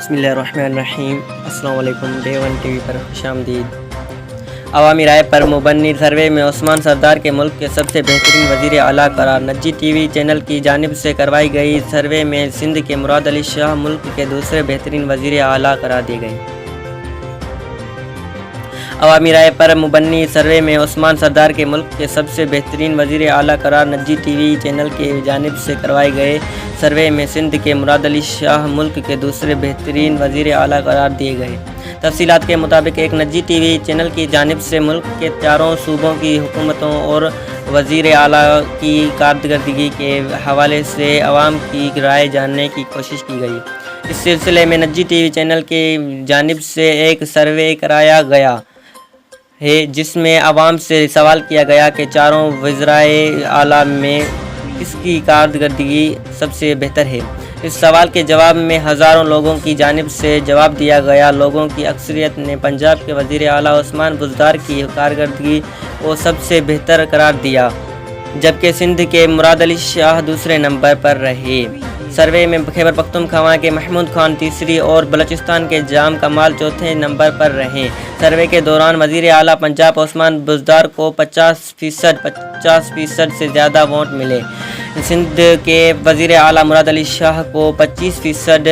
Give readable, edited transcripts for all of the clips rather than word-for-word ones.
بسم اللہ الرحمن الرحیم۔ السلام علیکم۔ ڈے 1 ٹی وی پر خوش آمدید۔ عوامی رائے پر مبنی سروے میں عثمان سردار کے ملک کے سب سے بہترین وزیر اعلیٰ قرار۔ نجی ٹی وی چینل کی جانب سے کروائی گئی سروے میں سندھ کے مراد علی شاہ ملک کے دوسرے بہترین وزیر اعلیٰ قرار دیے گئے۔ عوامی رائے پر مبنی سروے میں عثمان سردار کے ملک کے سب سے بہترین وزیر اعلیٰ قرار۔ نجی ٹی وی چینل کی جانب سے کروائی گئے سروے میں سندھ کے مراد علی شاہ ملک کے دوسرے بہترین وزیر اعلیٰ قرار دیے گئے۔ تفصیلات کے مطابق ایک نجی ٹی وی چینل کی جانب سے ملک کے چاروں صوبوں کی حکومتوں اور وزیر اعلیٰ کی کارکردگی کے حوالے سے عوام کی رائے جاننے کی کوشش کی گئی۔ اس سلسلے میں نجی ٹی وی چینل کی جانب سے ایک سروے کرایا گیا ہے جس میں عوام سے سوال کیا گیا کہ چاروں وزرائے اعلیٰ میں کس کی کارکردگی سب سے بہتر ہے۔ اس سوال کے جواب میں ہزاروں لوگوں کی جانب سے جواب دیا گیا۔ لوگوں کی اکثریت نے پنجاب کے وزیر اعلیٰ عثمان بزدار کی کارکردگی کو سب سے بہتر قرار دیا، جبکہ سندھ کے مراد علی شاہ دوسرے نمبر پر رہے۔ سروے میں خیبر پختونخوا کے محمود خان تیسری اور بلوچستان کے جام کمال چوتھے نمبر پر رہے۔ سروے کے دوران وزیر اعلیٰ پنجاب عثمان بزدار کو 50% سے زیادہ ووٹ ملے۔ سندھ کے وزیر اعلیٰ مراد علی شاہ کو 25%،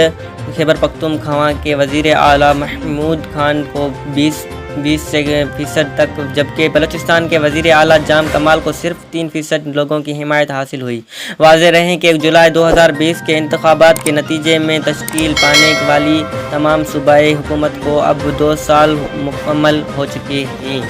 خیبر پختونخوا کے وزیر اعلیٰ محمود خان کو 20% تک، جبکہ بلوچستان کے وزیر اعلیٰ جام کمال کو صرف 3% لوگوں کی حمایت حاصل ہوئی۔ واضح رہے کہ جولائی 2020 کے انتخابات کے نتیجے میں تشکیل پانے والی تمام صوبائی حکومت کو اب 2 سال مکمل ہو چکے ہیں۔